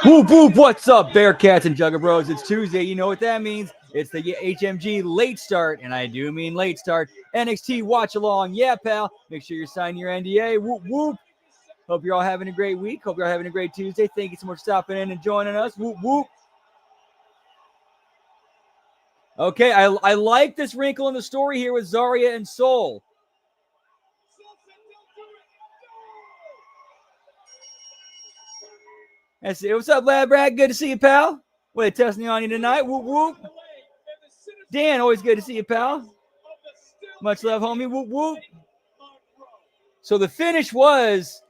Whoop, whoop, what's up, Bearcats and Jugger Bros? It's Tuesday. You know what that means. It's the HMG late start, and I do mean late start. NXT watch along. Yeah, pal. Make sure you're signing your NDA. Whoop, whoop. Hope you're all having a great week. Hope you're all having a great Tuesday. Thank you so much for stopping in and joining us. Whoop, whoop. Okay, I like this wrinkle in the story here with Zarya and Soul. That's it. What's up, Lad Brad? Good to see you, pal. What, testing on you tonight? Whoop, whoop. Dan, always good to see you, pal. Much love, homie. Whoop, whoop. So the finish was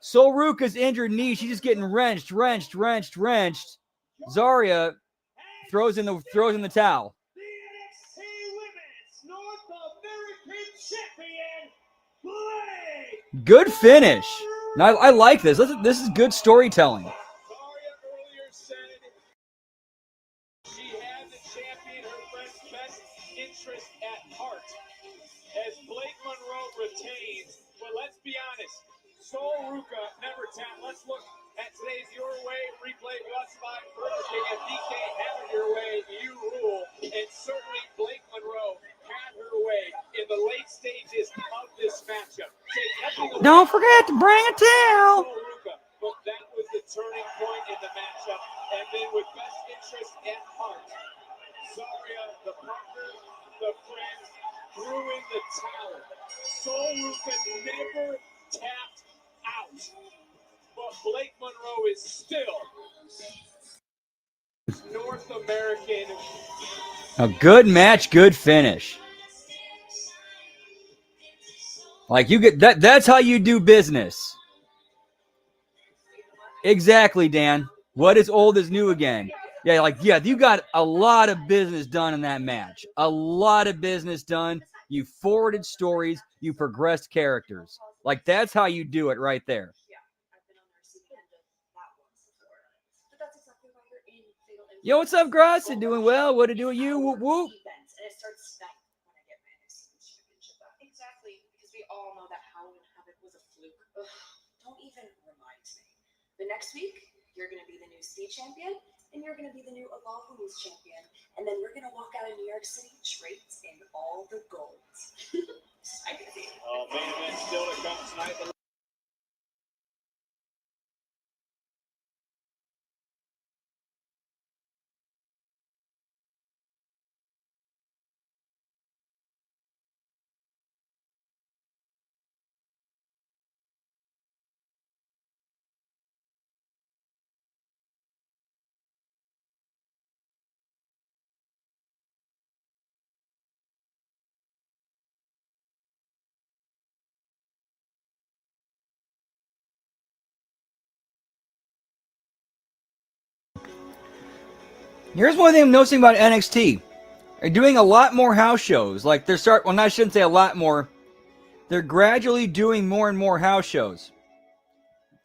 Sol Ruka's injured knee. She's just getting wrenched. Zarya throws in the towel. Good finish. Now, I like this. This is good storytelling. She had the champion, her friend's best interest at heart. As Blake Monroe retains, but let's be honest, Sol Ruka never tapped. Let's look at today's Your Way replay brought by Burger King. If DK had it your way, you rule. And certainly Blake Monroe had her way in the late stages of this matchup. Don't forget to bring a towel. But that was the turning point in the matchup. And then with best interest at heart, Zarya, the partner, the friend, threw in the towel. Sol Ruka never tapped out. But Blake Monroe is still North American. A good match, good finish. Like you get that's how you do business. Exactly, Dan. What is old is new again. Yeah, you got a lot of business done in that match. A lot of business done. You forwarded stories. You progressed characters. Like, that's how you do it right there. Yo, what's up, Gross? You doing well? What to do with you? Whoop, whoop. Exactly, because we all know that Halloween Havoc was a fluke. Ugh, don't even remind me. The next week, you're going to be the new state champion, and you're going to be the new Evolve Women's champion. And then we're going to walk out of New York City draped in all the gold. Oh, main event still to come tonight. Here's one thing I'm noticing about NXT. They're doing a lot more house shows. Like, I shouldn't say a lot more. They're gradually doing more and more house shows.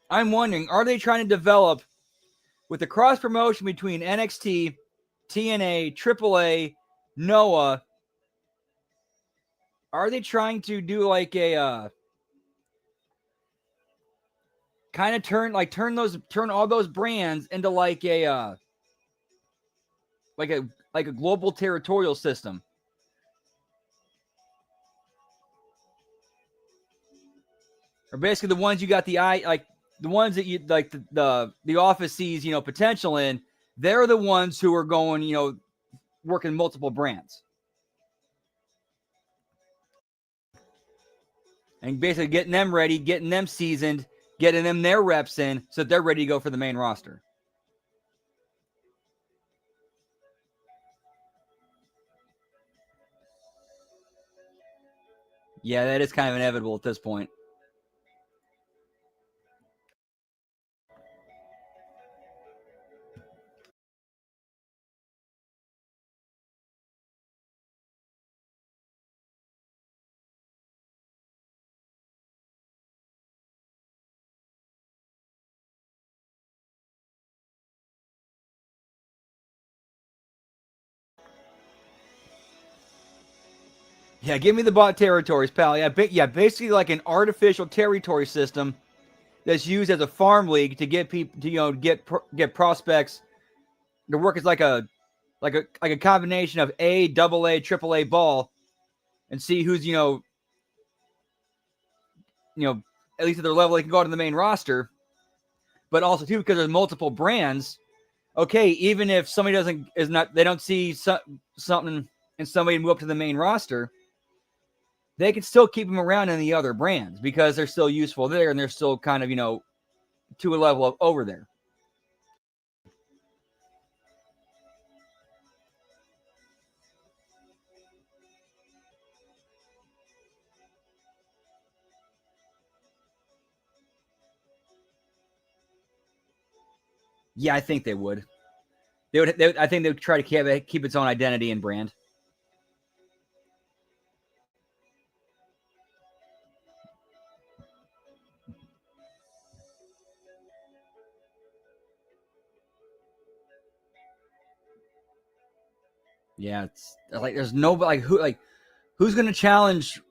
I'm wondering, are they trying to develop, with the cross promotion between NXT, TNA, AAA, Noah, are they trying to do like a kind of turn all those brands into like a global territorial system? Or basically the ones you got the ones that you like the office sees, potential in, they're the ones who are going, working multiple brands. And basically getting them ready, getting them seasoned, getting them their reps in so that they're ready to go for the main roster. Yeah, that is kind of inevitable at this point. Yeah, give me the bought territories, pal. Yeah, basically like an artificial territory system that's used as a farm league to get people to get prospects to work as like a combination of A, double A, triple A ball, and see who's at least at their level they can go to the main roster. But also too because there's multiple brands. Okay, even if somebody they don't see something and somebody move up to the main roster, they can still keep them around in the other brands because they're still useful there and they're still kind of to a level of over there. Yeah, I think they would. I think they would try to keep its own identity and brand. Yeah, it's like there's nobody who's going to challenge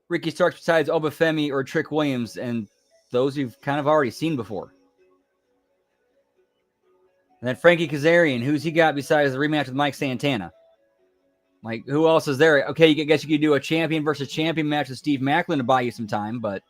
Ricky Starks besides Obafemi or Trick Williams, and those you've kind of already seen before. And then Frankie Kazarian, who's he got besides the rematch with Mike Santana? Like, who else is there? Okay, I guess you could do a champion versus champion match with Steve Macklin to buy you some time, but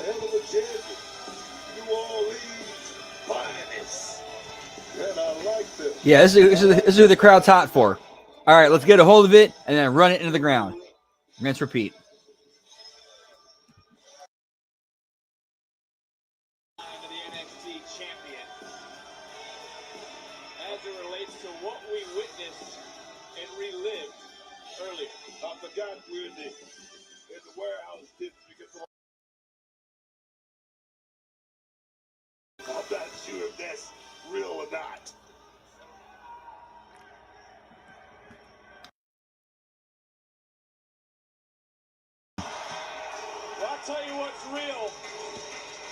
Hell of a champion. New Orleans finest. And I like this. yeah, this is who the crowd's hot for. All right, let's get a hold of it and then run it into the ground. Rinse, repeat. The NXT champion. As it relates to what we witnessed and relived earlier. I forgot we were in the warehouse because I'm not sure if that's real or not. Well, I'll tell you what's real.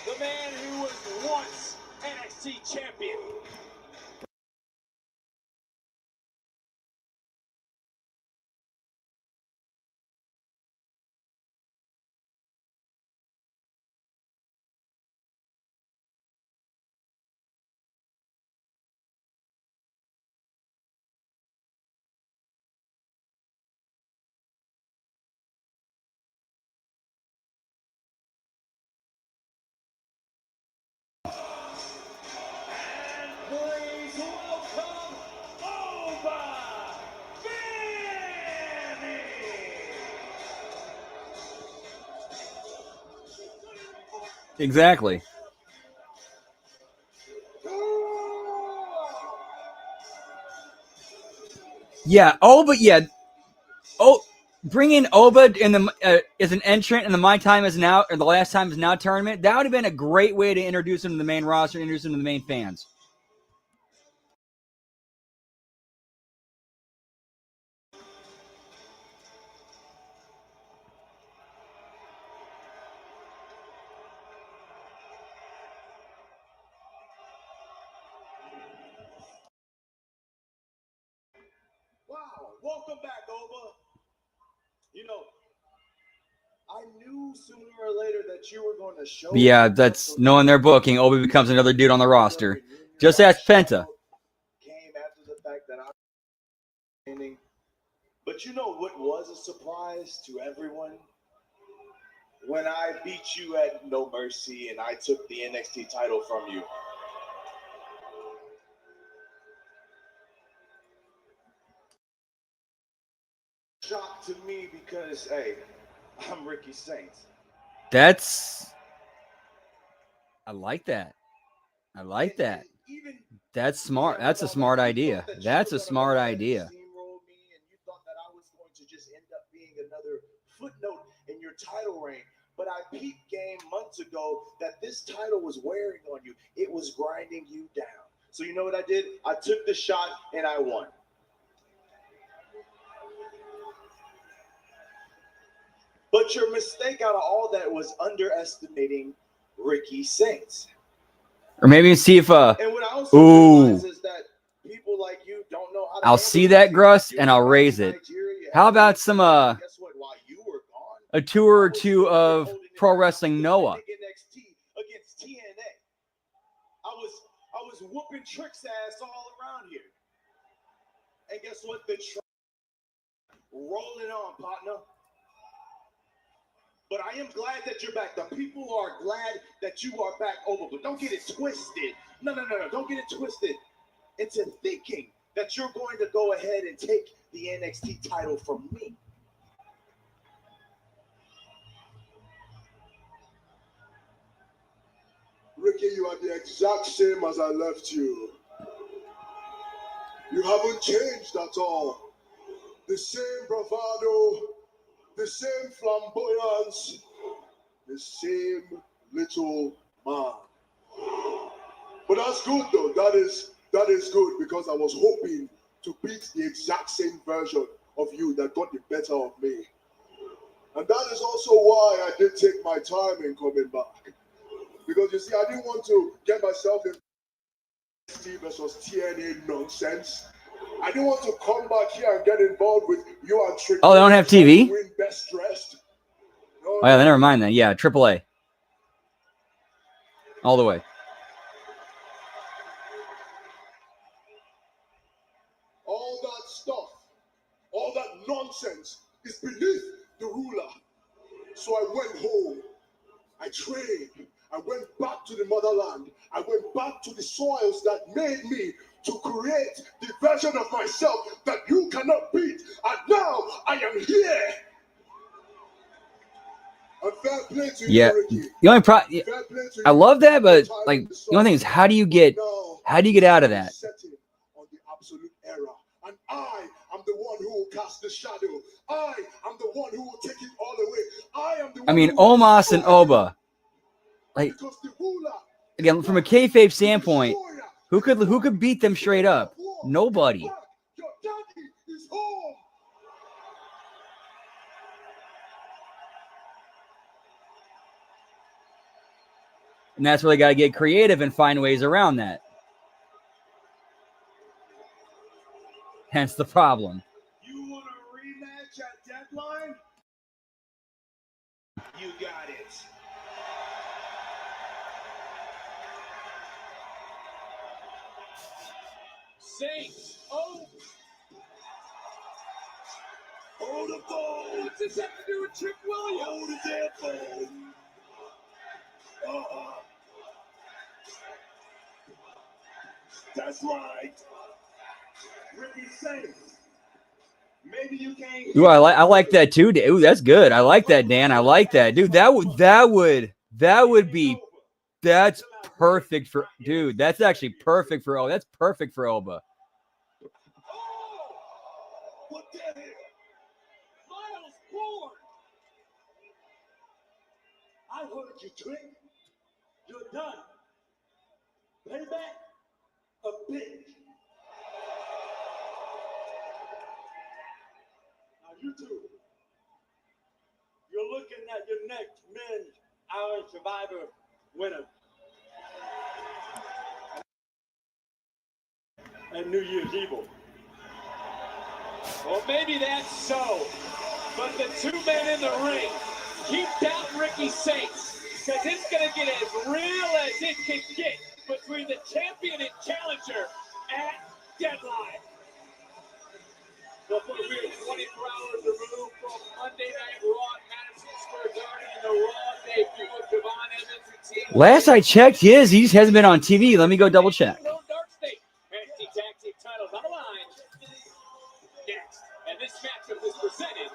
The man who was once NXT champion. Please welcome Oba Femi. Exactly. Yeah. Bring in Oba in the as an entrant in the My Time Is Now or the Last Time Is Now tournament. That would have been a great way to introduce him to the main roster, introduce him to the main fans. Wow, welcome back, Oba. You know, I knew sooner or later that you were going to show. Yeah, that's knowing their booking. Obi becomes another dude on the roster. Just ask Penta. Came after the fact that I'm. But you know what was a surprise to everyone? when I beat you at No Mercy and I took the NXT title from you. Shock to me because, hey, I'm Ricky Saints. I like that. I like that. That's smart. That's a smart idea. That's a smart idea. Steamroll me, and you thought that I was going to just end up being another footnote in your title reign. But I peeped game months ago that this title was wearing on you. It was grinding you down. So you know what I did? I took the shot and I won. But your mistake out of all that was underestimating Ricky Saints. Or maybe see if And what I also realize is that people like you don't know how to I'll see that, Gruss, and I'll raise it. How about some guess what? While you were gone, a tour or two of Pro Wrestling Noah? NXT against TNA. I was whooping Trick's ass all around here. And guess what? The rolling on, partner. But I am glad that you're back. The people are glad that you are back over. But don't get it twisted. No. Don't get it twisted into thinking that you're going to go ahead and take the NXT title from me. Ricky, you are the exact same as I left you. You haven't changed at all. The same bravado, the same flamboyance, the same little man. But that's good though. That is good because I was hoping to beat the exact same version of you that got the better of me. And that is also why I did take my time in coming back. Because you see, I didn't want to get myself in NXT versus TNA nonsense. I didn't want to come back here and get involved with you and Trick. Oh, they don't have TV? Win best dressed. No, Oh, yeah, never mind then. Yeah, AAA. All the way. All that stuff, all that nonsense is beneath the ruler. So I went home. I trained. I went back to the motherland. I went back to the soils that made me to create the version of myself that you cannot beat. And now I am here. And fair play to Yeah. you, Ricky. The only Fair play to I you. love that, but Time like in the the only thing is sun. how do you get out of that? Setting on the absolute era. And I am the one who will cast the shadow. I am the one who will take it all away. I am the one I mean, who will Omos and destroy you. Oba. Like Because the ruler again, from a kayfabe standpoint, who could beat them straight up? Nobody. Your daddy is home. And that's where they got to get creative and find ways around that. Hence the problem. You want a rematch at deadline? You got it. Saints. Oh, Hold the phone. what's this have to do with Trick Williams? Hold the damn phone. That's right. Ricky Saints. Maybe you can't. Ooh, I like that too. Ooh, that's good. I like that, Dan. I like that, dude. That's perfect for dude. That's actually perfect for Oba. That's perfect for Oba. What the hell? Miles Bourne. I heard you, Trick. You're done. Payback a bitch. Now you two, you're looking at your next Men's Iron Survivor winner. And New Year's Evil. Well, maybe that's so. But the two men in the ring keep down Ricky Saints because it's going to get as real as it can get between the champion and challenger at deadline. Before we are 24 hours removed from Monday Night Raw at Madison Square Garden in the Raw Last I checked, he just hasn't been on TV. Let me go double check. NXT Tag Team titles on the line. Next, and this matchup is presented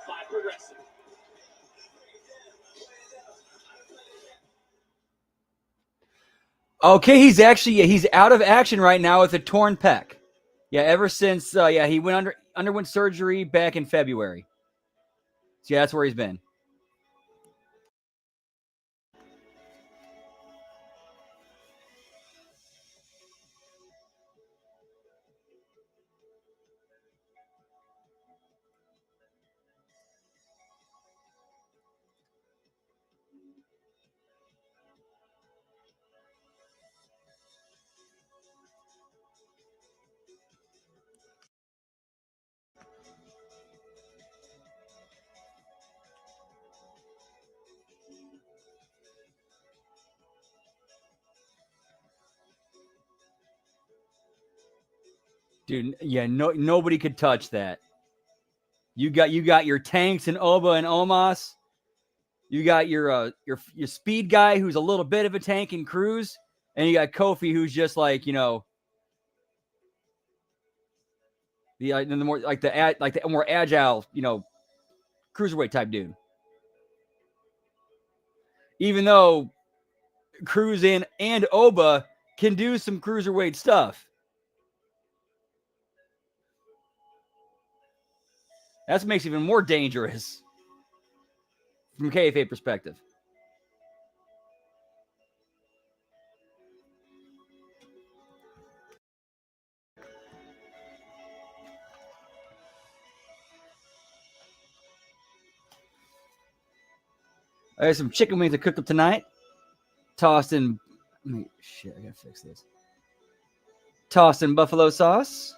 by Progressive. Okay, he's out of action right now with a torn pec. Yeah, ever since he underwent surgery back in February. So yeah, that's where he's been. Dude, yeah, nobody could touch that. You got your tanks and Oba and Omos. You got your speed guy who's a little bit of a tank in Cruz, and you got Kofi who's just like, the more the more agile, cruiserweight type dude. Even though Cruz and Oba can do some cruiserweight stuff. That makes it even more dangerous from KFA perspective. I have some chicken wings to cook up tonight. Tossed in. Shit, I gotta fix this. Tossed in buffalo sauce.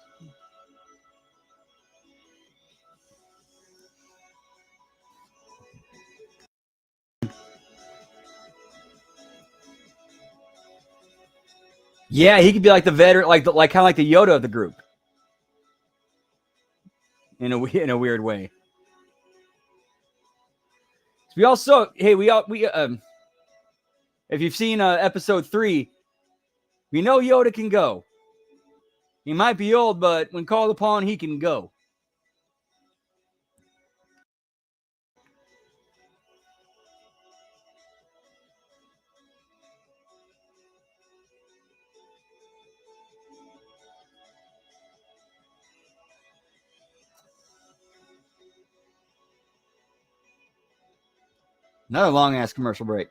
Yeah, he could be like the veteran, kind of like the Yoda of the group, in a weird way. So we also, hey, if you've seen episode 3, we know Yoda can go. He might be old, but when called upon, he can go. Another long ass commercial break.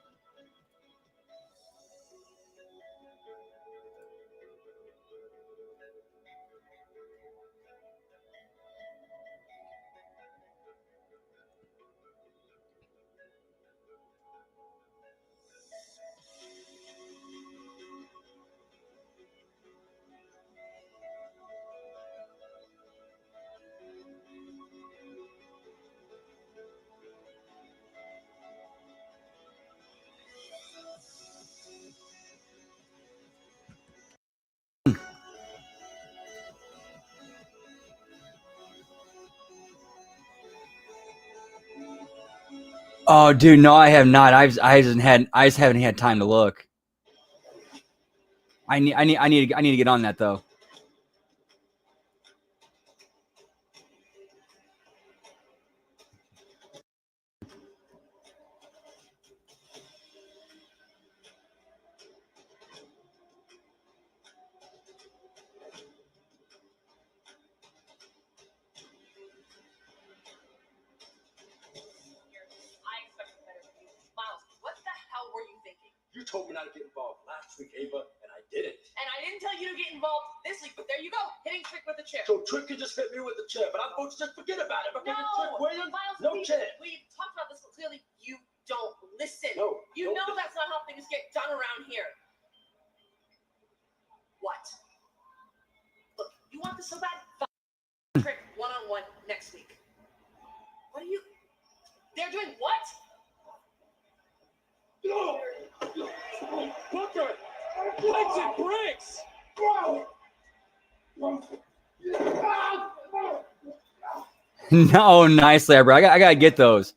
Oh, dude, no, I have not. I just haven't had time to look. I need to get on that though. Miles, what the hell were you thinking? You told me not to get involved last week, Ava, and I didn't. And I didn't tell you to get involved this week, but there you go, hitting Trick with the chair. So Trick can just hit me with the chair, but I'm going to just forget about it because it's Trick Williams. Miles, No chance. We've talked about this, but clearly you don't listen. No. You know that's not how things get done around here. What? Look, you want this so bad? Fine. Trick one-on-one next week. What are you? They're doing what? Booker! Legs and breaks! No, nicely, bro. I gotta get those.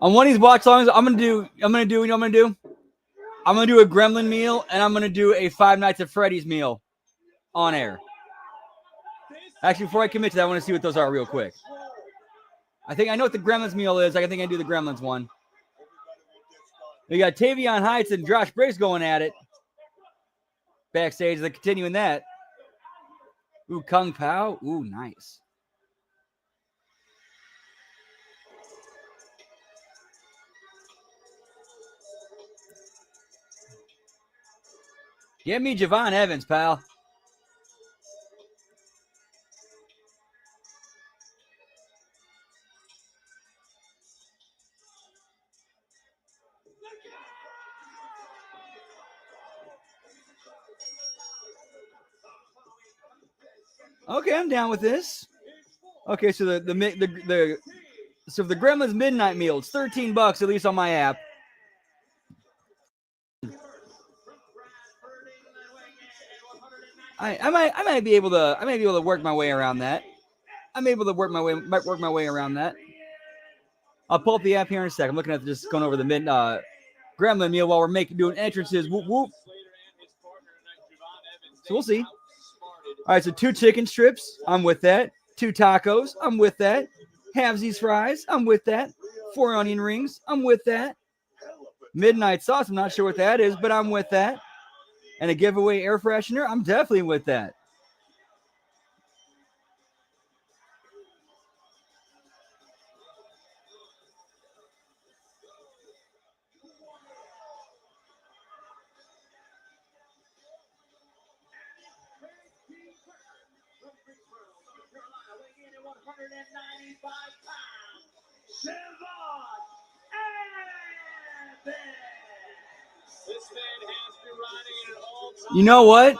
On one of these watch songs, I'm gonna do. You know what I'm gonna do? I'm going to do a Gremlin meal, and I'm going to do a Five Nights at Freddy's meal on air. Actually, before I commit to that, I want to see what those are real quick. I think I know what the Gremlins meal is. I think I do the Gremlins one. We got Tavion Heights and Josh Briggs going at it. Backstage, they're continuing that. Ooh, Kung Pao. Ooh, nice. Give me Javon Evans, pal. Okay, I'm down with this. Okay, so the Gremlins midnight meal, it's $13 at least on my app. I might be able to work my way around that. I'm able to work my way around that. I'll pull up the app here in a second. I'm looking at just going over the Gremlin meal while we're doing entrances. Whoop whoop. So we'll see. All right, so 2 chicken strips. I'm with that. 2 tacos. I'm with that. Halvesies fries. I'm with that. 4 onion rings. I'm with that. Midnight sauce. I'm not sure what that is, but I'm with that. And a giveaway air freshener. I'm definitely with that. You know what?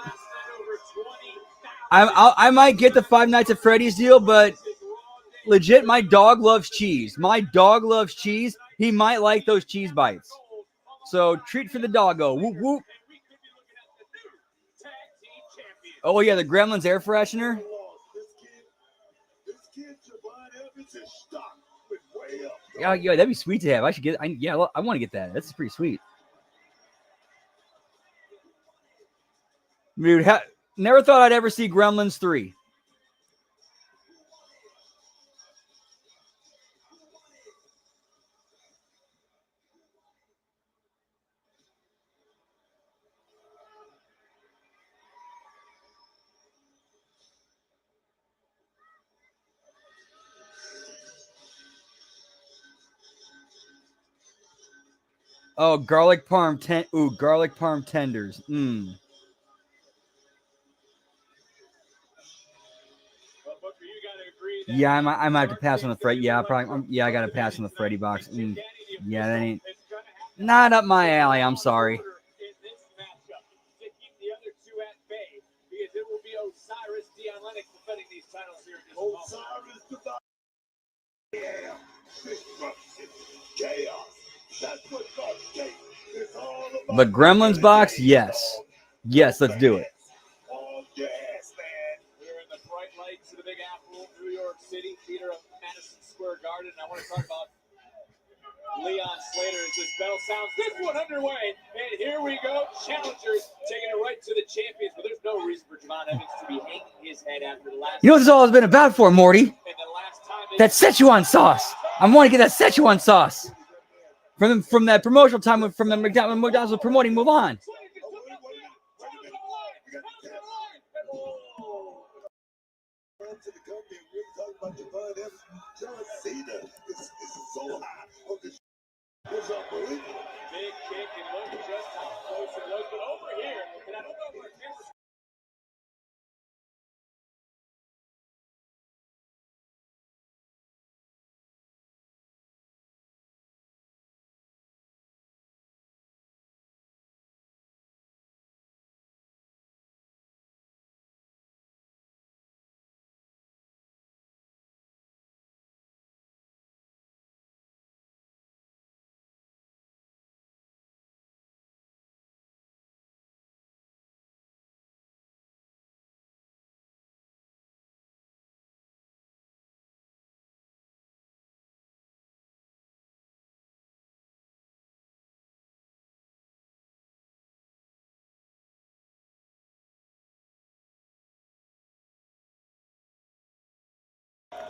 I might get the Five Nights at Freddy's deal, but legit, my dog loves cheese. My dog loves cheese. He might like those cheese bites. So treat for the doggo. Whoop whoop. Oh yeah, the Gremlins air freshener. Yeah, that'd be sweet to have. I should get. I want to get that. That's pretty sweet. Dude, never thought I'd ever see Gremlins 3. Oh, garlic parm garlic parm tenders. Yeah, I might have to pass on the Freddy. Yeah, probably. I got to pass on the Freddy box. Yeah, that ain't not up my alley. I'm sorry. But Gremlins box, yes. Yes, let's do it. We're in the bright lights of the Big Apple, New York City, theater of Madison Square Garden. I want to talk about Leon Slater as this bell sounds. This one underway, and here we go. Challengers taking it right to the champions, but there's no reason for Javon Evans to be hanging his head after the last. You know what this all has been about for, Morty? That Szechuan sauce. I want to get that Szechuan sauce from that promotional time from the McDonald's was promoting Mulan. Big kick, and look just how close it was. But over here, and I don't know if our camera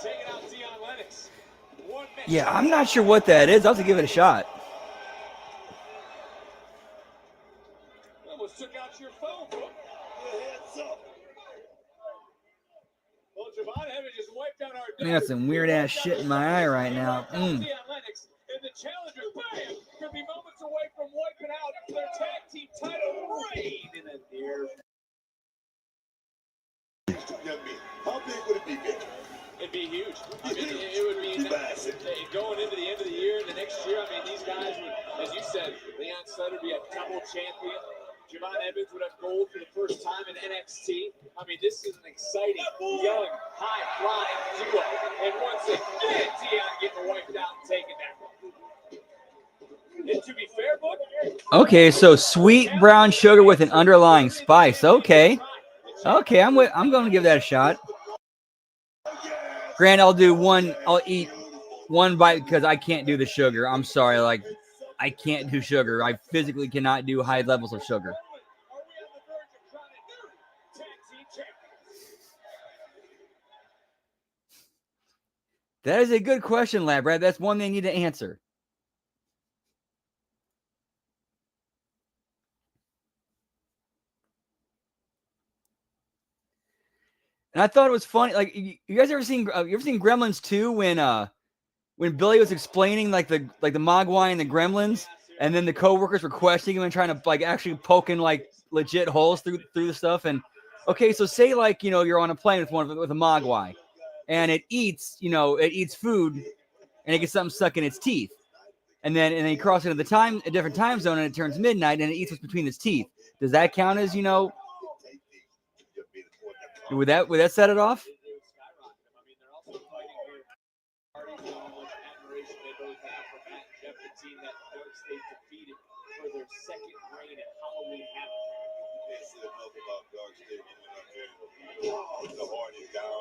taking out Dion Lennox. One match. Yeah, I'm not sure what that is. I'll have to give it a shot. Almost took out your phone, book. Heads up. Well, Javon Evans just wiped out our I got some weird ass shit in my eye right now. Dion Lennox and the challenger, bam, could be moments away from wiping out their tag team title reign in a near. How big would it be, Victor? It'd be huge. I mean, it would mean going into the end of the year, the next year. I mean, these guys would, as you said, Leon Sutter would be a double champion. Javon Evans would have gold for the first time in NXT. I mean, this is an exciting, young, high-flying duo. And once again, Dion getting wiped out and taken down. And to be fair, Book. Okay, so sweet brown sugar with an underlying spice. Okay. Okay, I'm going to give that a shot. Grant, I'll eat one bite because I can't do the sugar. I'm sorry, like I can't do sugar. I physically cannot do high levels of sugar. That is a good question, Lab Rat. That's one they need to answer. And I thought it was funny. Like, you guys ever seen Gremlins 2 when Billy was explaining like the Mogwai and the Gremlins, and then the coworkers were questioning him and trying to like actually poking like legit holes through the stuff. And okay, so say like you're on a plane with a Mogwai, and it eats food, and it gets something stuck in its teeth, and then you cross into a different time zone, and it turns midnight, and it eats what's between its teeth. Does that count as Would that set it off?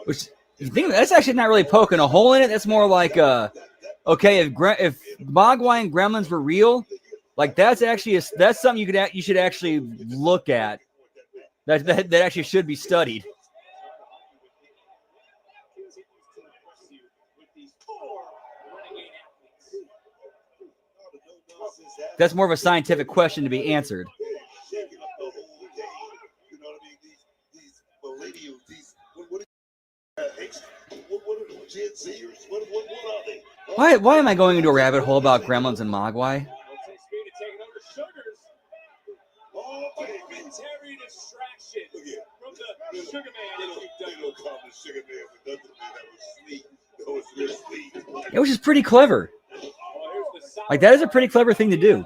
Which you think that's actually not really poking a hole in it. That's more like okay, if Mogwai and Gremlins were real, like that's something you should actually look at. That actually should be studied. That's more of a scientific question to be answered. Why am I going into a rabbit hole about Gremlins and Mogwai? It was just pretty clever. Like, that is a pretty clever thing to do.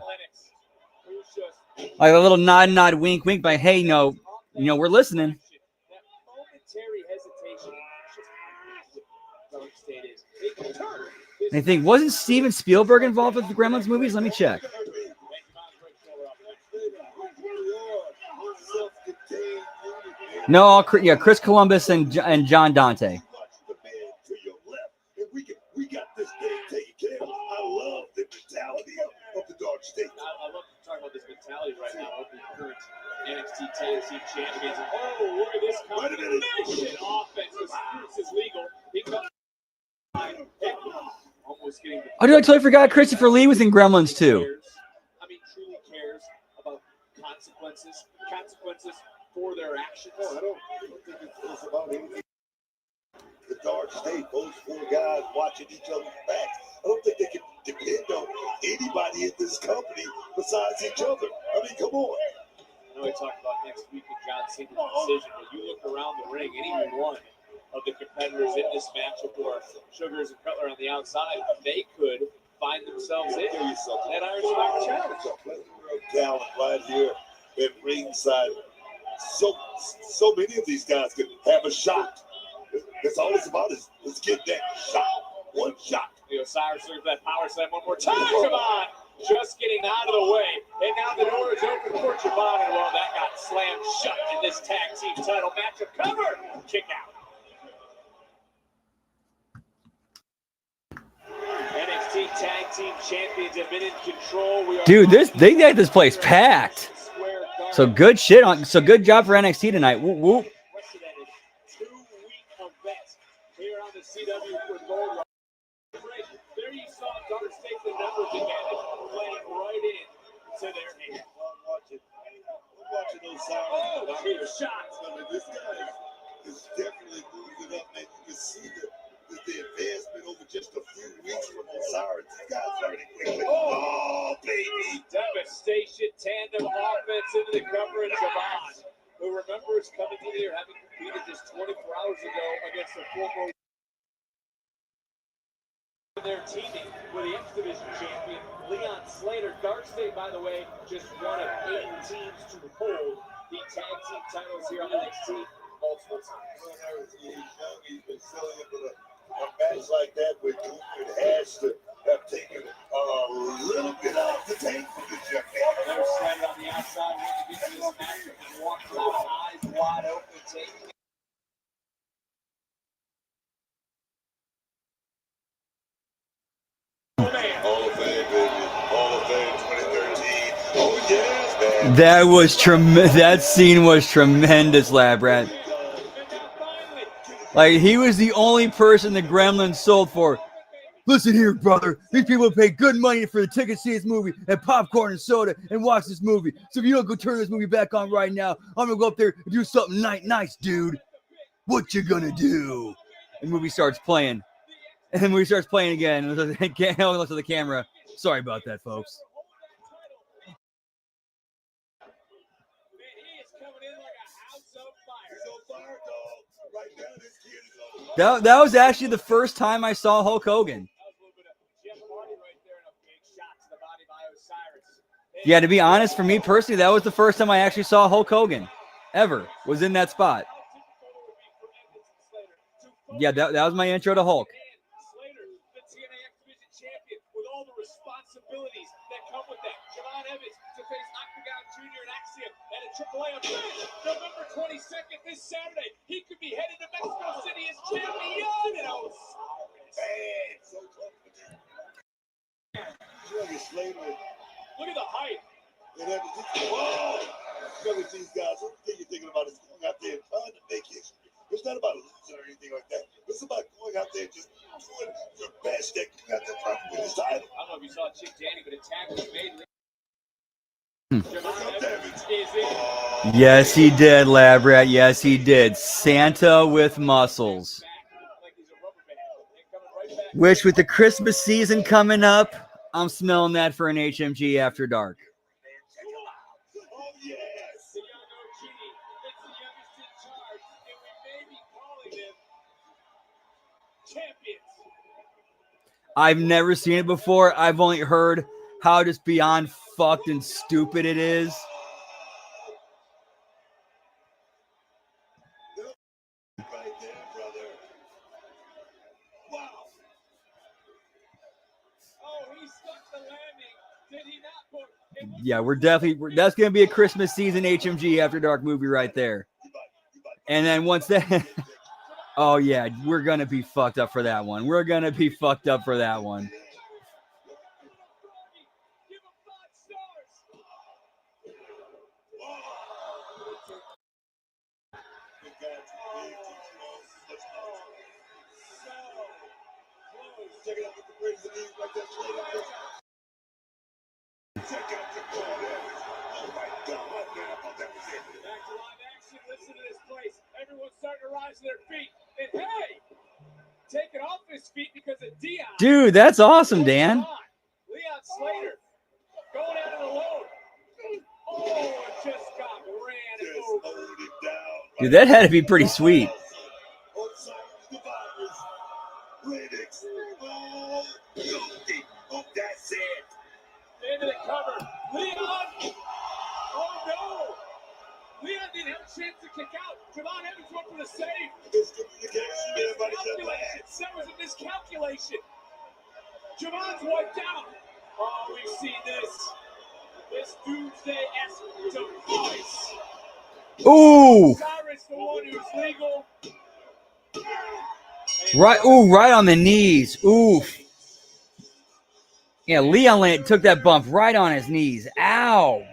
Like a little nod, wink, wink, by, hey, we're listening. And I think, wasn't Steven Spielberg involved with the Gremlins movies? Let me check. No, Chris Columbus and John Dante. We got this game taken care of. I love the mentality of the Dark State. I love talking about this mentality right now of the current NXT Tag Team Champions. Oh, look at this combination offense. This is legal. He comes almost getting the I totally forgot Christopher Lee was in Gremlins too. I mean, truly cares about consequences for their actions. No, I don't think it's about anything. The Dark State, those four guys watching each other's backs. I don't think they can depend on anybody in this company besides each other. I mean, come on. I know we talked about next week in John Cena's decision, but you look around the ring, any one of the competitors in this matchup, or Sugars and Cutler on the outside, they could find themselves in that Iron Spike challenge. Talent right here at ringside. So many of these guys could have a shot. That's all it's about is get that shot. One shot. Osiris serves that power slam one more time. Javon just getting out of the way. And now the door is open for Javon. And well, that got slammed shut in this tag team title matchup. Cover. Kick out. NXT Tag Team Champions have been in control. Dude, they got this place packed. So good shit so good job for NXT tonight. Whoop whoop. here on the CW for Gold. Right there you saw Dark State the numbers advantage playing right in to their hand. I'm watching those sounds. Oh, cheap shots. I mean, this guy is definitely moving it up, man. You can see the advancement over just a few weeks from Osiris. This guy's learning quickly. Oh, baby. Devastation tandem offense into the cover of Javon, who remembers coming in here having competed just 24 hours ago against the former. They're teaming with the X Division champion Leon Slater. Dark State, by the way, just one of 8 teams to hold the tag team titles here on NXT multiple times. He's young. He's been selling it, but a match like that with Cooper has to have taken a little bit off the tank for the champion. There's Slater on the outside, looking to get to this match and walking out eyes wide open, taking Hall of Fame, baby. Hall of Fame 2013. Oh, yes, man. That was that scene was tremendous, Labrat. Like, he was the only person the Gremlins sold for. Listen here, brother. These people pay good money for the ticket to see this movie and popcorn and soda and watch this movie. So if you don't go turn this movie back on right now, I'm going to go up there and do something nice, dude. What you gonna do? And the movie starts playing. And the movie starts playing again. And Helen looks at the camera. Sorry about that, folks. That was actually the first time I saw Hulk Hogan. Yeah, to be honest, for me personally, that was the first time I actually saw Hulk Hogan ever, was in that spot. Yeah, that was my intro to Hulk. Slater, the TNA X Division champion, with all the responsibilities that come with that. Javon Evans to face Octagon Jr. and Axiom at a AAA event November 22nd this Saturday. He could be headed to Mexico City as champion. And look at the height. Whoa! Look at these guys. What do you thinking about is going out there and trying to make history. It's not about losing or anything like that. It's about going out there and just doing your best that you got the problem with this title. I don't know if you saw Chick Danny, but a tag was made. Yes, he did, Labrat. Yes, he did. Santa with muscles. Which, with the Christmas season coming up, I'm smelling that for an HMG After Dark. Oh, yes. I've never seen it before. I've only heard how just beyond fucked and stupid it is. Right there, brother. Wow. Oh, he stuck the landing. Did he not? Yeah, that's going to be a Christmas season HMG After Dark movie right there. And then once that, oh yeah, we're going to be fucked up for that one. We're going to be fucked up for that one. Check it out with the brings of these like that Slater. Check out the ball. Oh my God, man, I thought that was it. Back to live action. Listen to this place. Everyone's starting to rise to their feet. And hey, taking off his feet because of Dion. Dude, that's awesome, Dan. Leon Slater going out of the load. Oh, it just got ran over. Dude, that had to be pretty sweet. Oh, that's it. Into the cover. Leon. Oh, no. Leon didn't have a chance to kick out. Javon Evans went for the save. Miscommunication there, buddy. That was a miscalculation. Javon's wiped out. Oh, we've seen this. This Doomsday-esque device. Ooh. Cyrus, the one who's legal. Right, ooh, right on the knees. Oof. Yeah, Leon took that bump right on his knees. Ow.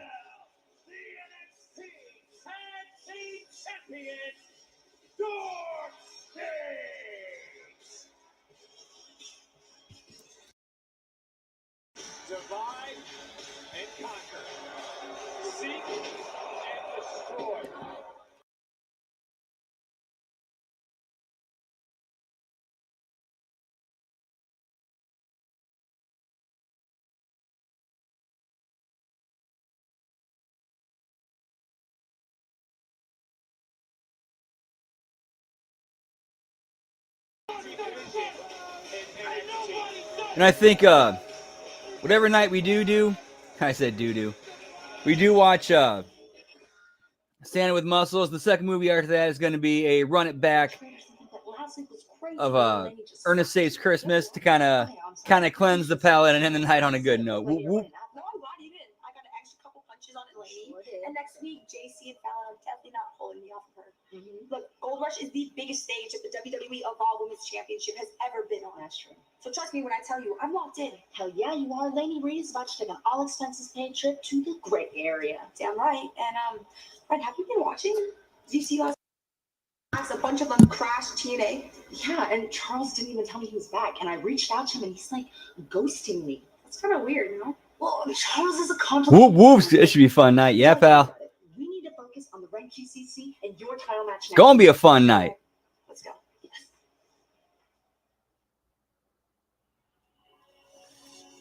And I think whatever night we do, I said do, we do watch Standing with Muscles. The second movie after that is going to be a run it back of Ernest Saves Christmas to kind of cleanse the palate and end the night on a good note. Whoop, whoop. No, I got even. I got an extra couple punches on it, lady. And next week, JC and Fallon are definitely not pulling me off of her. Look, Gold Rush is the biggest stage that the WWE Evolve Women's Championship has ever been on. That's true. So trust me when I tell you, I'm locked in. Hell yeah, you are. Lainey Reed is about to take an all-expenses-paid trip to the gray area. Damn right. And, Fred, have you been watching? Did you see last a bunch of them crashed TNA? Yeah, and Charles didn't even tell me he was back. And I reached out to him, and he's, like, ghosting me. That's kind of weird, you know? Well, Charles is a Whoop, whoops. It should be a fun night. Yeah, pal. We need to focus on the Rank QCC and your title match. It's going to be a fun night. Let's go. Yes.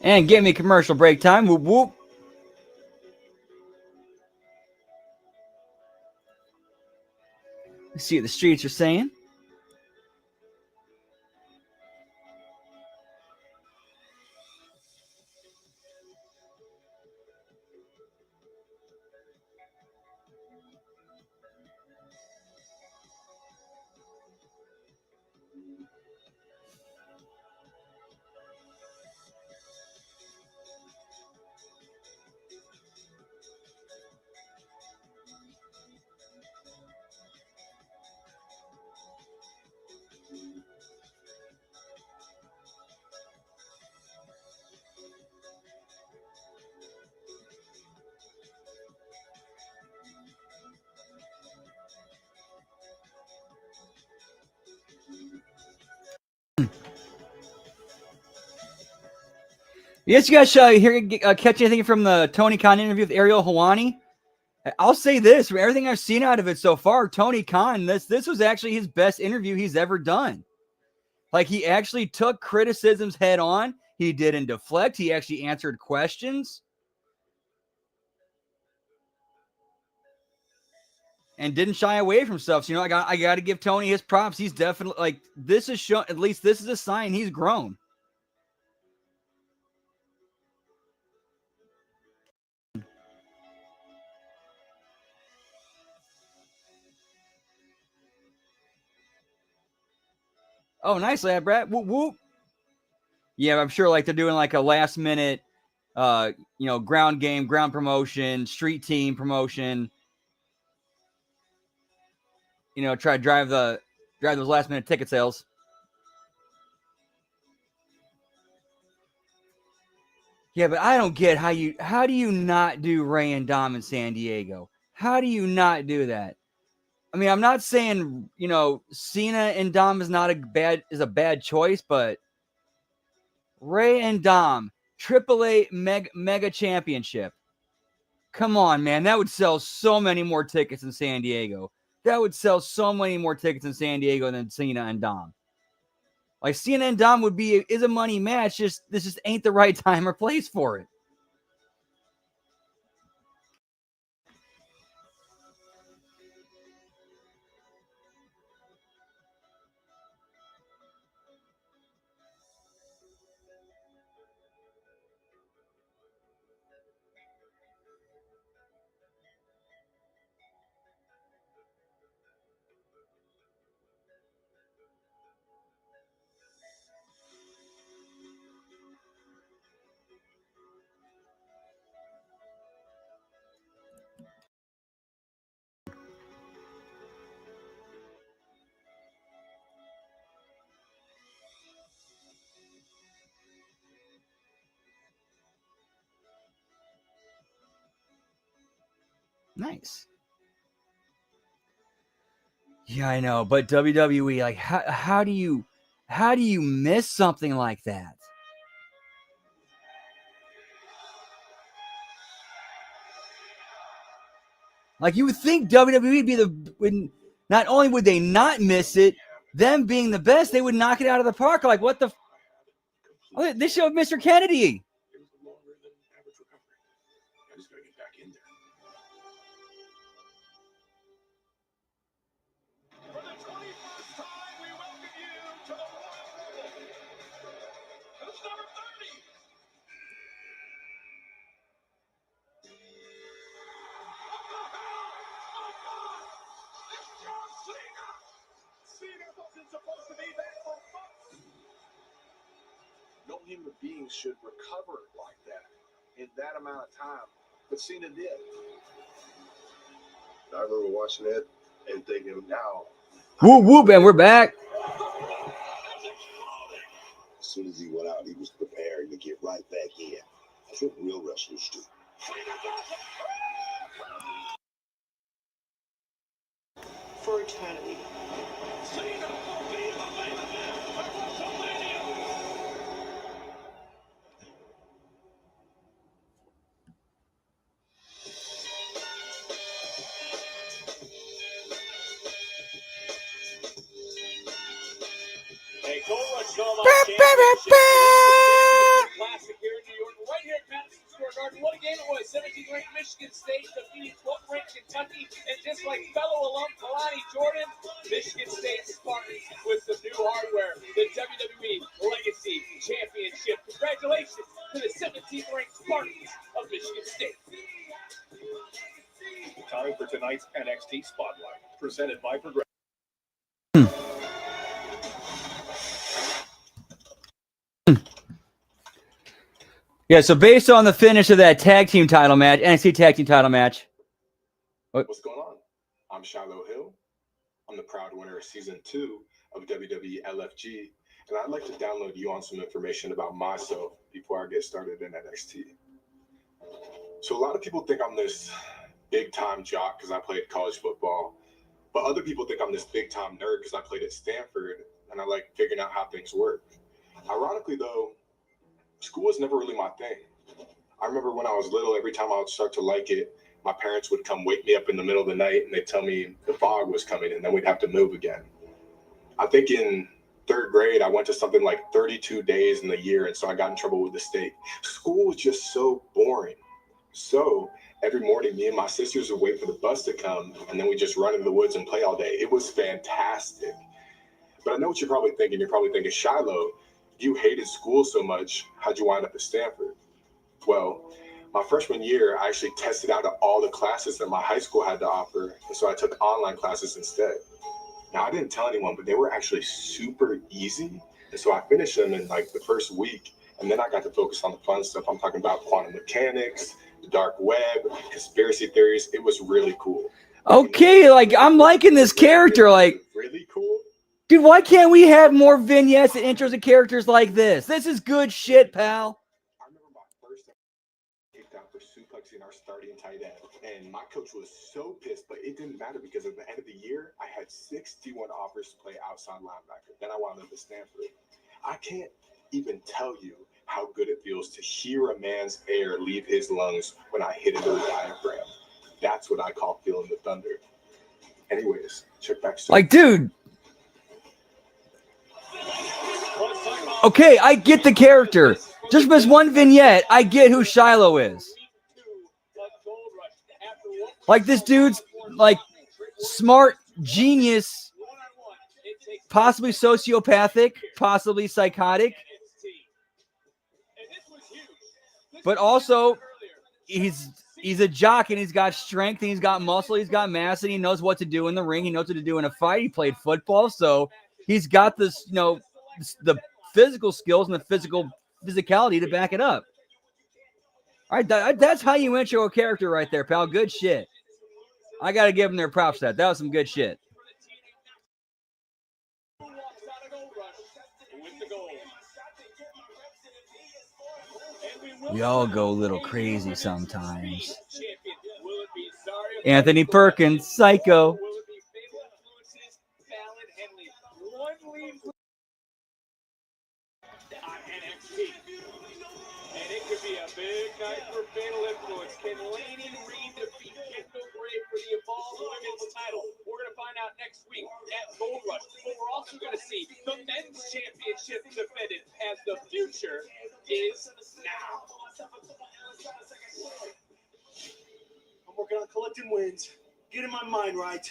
And give me commercial break time. Whoop, whoop. Let's see what the streets are saying. Yes, you guys catch anything from the Tony Khan interview with Ariel Helwani? I'll say this, from everything I've seen out of it so far, Tony Khan, this was actually his best interview he's ever done. Like, he actually took criticisms head on. He didn't deflect. He actually answered questions. And didn't shy away from stuff. So, I got to give Tony his props. He's definitely, like, this is shown, at least this is a sign he's grown. Oh, nice, lad, Brad. Whoop, whoop. Yeah, I'm sure like they're doing like a last minute, ground game, ground promotion, street team promotion. Try to drive those last minute ticket sales. Yeah, but I don't get how do you not do Ray and Dom in San Diego? How do you not do that? I mean, I'm not saying, Cena and Dom is a bad choice, but Ray and Dom, AAA mega championship. Come on, man. That would sell so many more tickets in San Diego. That would sell so many more tickets in San Diego than Cena and Dom. Like, Cena and Dom is a money match. This just ain't the right time or place for it. Nice. Yeah, I know, but WWE, like, how do you miss something like that? Like, you would think WWE would not only would they not miss it, them being the best, they would knock it out of the park. Like, what the? They showed Mr. Kennedy. It was a longer than average recovery. I just gotta get back in there. For the 21st time, we welcome you to the Royal supposed to be back for months. No human being should recover like that in that amount of time. But Cena did. I remember watching it and thinking, now. Whoop whoop, and we're back. As soon as he went out, he was preparing to get right back in. That's what real wrestlers do. For eternity. Hey, Gold Rush Belmont Championship. Classic here in New York, right here at Madison Square Garden. What a game it was. 17th ranked Michigan State defeating 12th ranked Kentucky. And just like fellow alum Kalani Jordan, Michigan State Spartans with some new hardware. The WWE Legacy Championship. Congratulations to the 17th ranked Spartans of Michigan State. Time for tonight's NXT Spotlight, presented by Progressive. Yeah, so based on the finish of that tag team title match, NXT tag team title match. What's going on? I'm Shiloh Hill. I'm the proud winner of Season 2 of WWE LFG, and I'd like to download you on some information about myself before I get started in NXT. So a lot of people think I'm this big-time jock because I played college football, but other people think I'm this big-time nerd because I played at Stanford, and I like figuring out how things work. Ironically, though, school was never really my thing. I remember when I was little, every time I would start to like it, my parents would come wake me up in the middle of the night and they'd tell me the fog was coming and then we'd have to move again. I think in 3rd grade, I went to something like 32 days in the year, and so I got in trouble with the state. School was just so boring. So every morning, me and my sisters would wait for the bus to come, and then we'd just run into the woods and play all day. It was fantastic. But I know what you're probably thinking. You're probably thinking, Shiloh, you hated school so much. How'd you wind up at Stanford? Well, my freshman year, I actually tested out all the classes that my high school had to offer, and so I took online classes instead. Now, I didn't tell anyone, but they were actually super easy, and so I finished them in like the first week, and then I got to focus on the fun stuff. I'm talking about quantum mechanics, the dark web, conspiracy theories. It was really cool. Okay, like I'm liking this character. Like, really cool. dude, why can't we have more vignettes and intros of characters like this? This is good shit, pal. I remember my first kicked out for suplexing our starting tight end, and my coach was so pissed, but it didn't matter because at the end of the year, I had 61 offers to play outside linebacker. Then I wound up at Stanford. I can't even tell you how good it feels to hear a man's air leave his lungs when I hit it in the diaphragm. That's what I call feeling the thunder. Anyways, check back soon. Like, dude. Okay, I get the character. Just from this one vignette, I get who Shiloh is. Like, this dude's, like, smart, genius, possibly sociopathic, possibly psychotic. But also, he's a jock, and he's got strength, and he's got muscle, he's got mass, and he knows what to do in the ring. He knows what to do in a fight. He played football, so he's got this, you know, the physical skills and the physicality to back it up. All right, that's how you intro a character right there, pal. Good shit. I got to give him their props for that. That was some good shit. We all go a little crazy sometimes. Anthony Perkins, Psycho. And it could be a big night for Fatal Influence. Can Lady Reed defeat Kendall Gray for the Evolved Women's title? We're going to find out next week at Gold Rush. But we're also going to see the Men's Championship defended, as the future is now. I'm working on collecting wins, getting my mind right.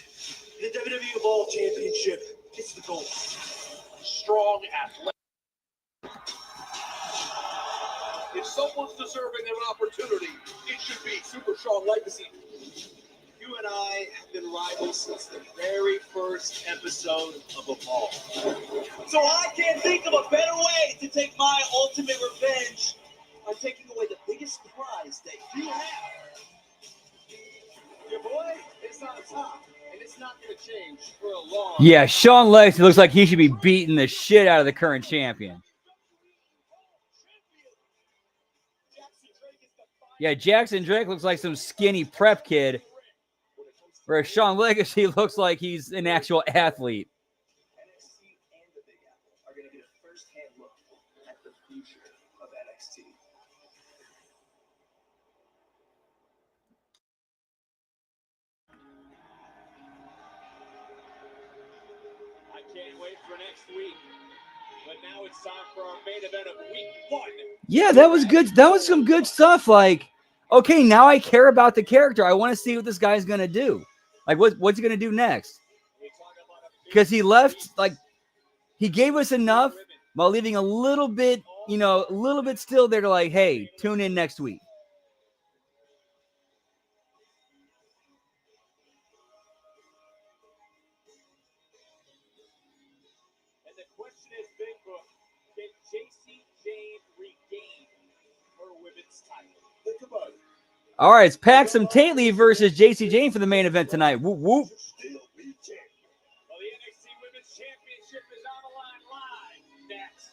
The WWE Evolved Championship, it's the goal. Strong athlete. If someone's deserving of an opportunity, it should be Super Strong Legacy. You You and I have been rivals since the very first episode of Evolve. So I can't think of a better way to take my ultimate revenge by taking away the biggest prize that you have. Your boy is on top, and it's not going to change for a long time. Yeah, Shawn Lex looks like he should be beating the shit out of the current champion. Yeah, Jackson Drake looks like some skinny prep kid, whereas Shawn Legacy looks like he's an actual athlete. NXT and the Big Apple are going to get a first-hand look at the future of NXT. I can't wait for next week. But now it's time for our main event of week 1. Yeah, that was good. That was some good stuff. Like, okay, now I care about the character. I want to see what this guy's gonna do. Like, what's he gonna do next? Because he left, like, he gave us enough while leaving a little bit, a little bit still there to like, hey, tune in next week. And the question is, Big Book, can JC Jane regain her women's title? Think about it. All right, it's Paxton Tatley versus JC Jane for the main event tonight. Whoop whoop. Still be champion. Well, the NXT Women's Championship is on the line live next.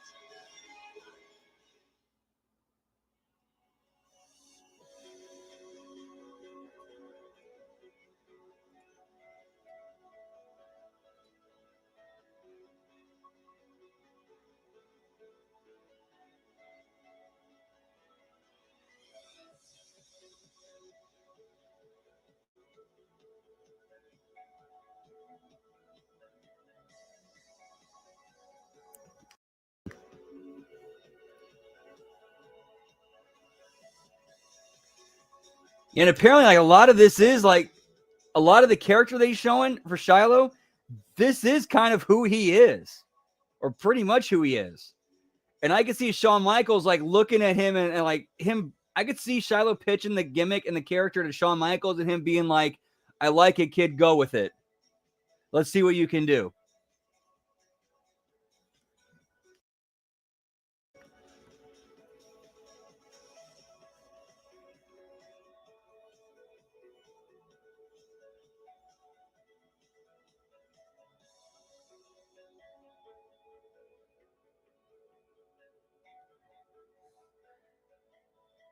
And apparently, like, a lot of this is like a lot of the character they're showing for Shiloh. This is kind of who he is, or pretty much who he is. And I could see Shawn Michaels like looking at him and like him. I could see Shiloh pitching the gimmick and the character to Shawn Michaels and him being like, "I like it, kid. Go with it. Let's see what you can do."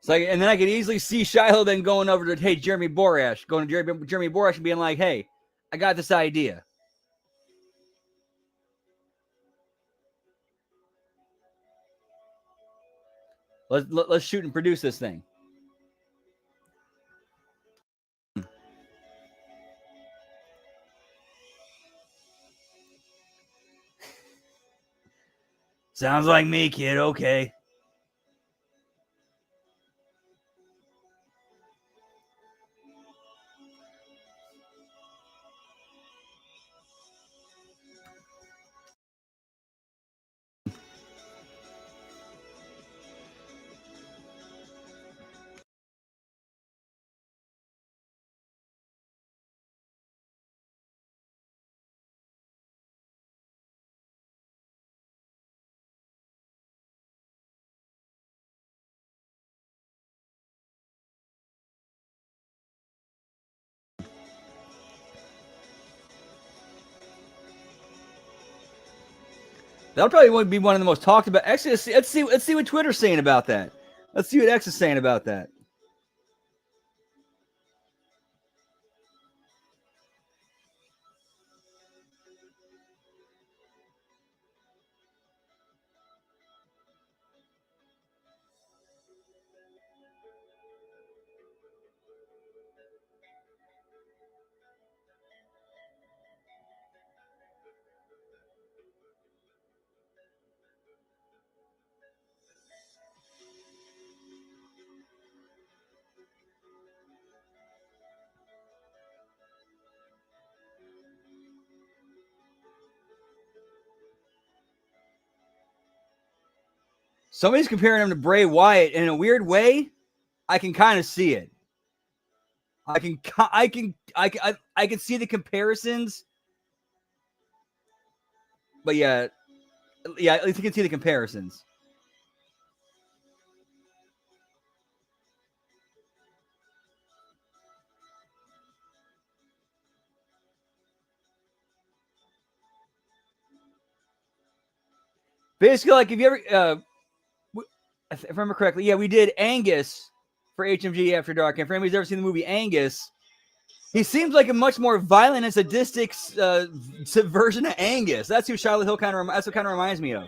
It's like, and then I could easily see Shiloh then going over to, hey, Jeremy Borash, going to Jeremy Borash and being like, hey, I got this idea. Let's shoot and produce this thing. Sounds like me, kid. Okay. That'll probably be one of the most talked about. Actually, let's see what Twitter's saying about that. Let's see what X is saying about that. Somebody's comparing him to Bray Wyatt in a weird way. I can kind of see it. I can see the comparisons, but yeah, at least you can see the comparisons. Basically, like if you ever, if I remember correctly, yeah, we did Angus for HMG After Dark, and for anybody who's ever seen the movie Angus, he seems like a much more violent and sadistic version of Angus. That's who Charlotte Hill that's what kind of reminds me of.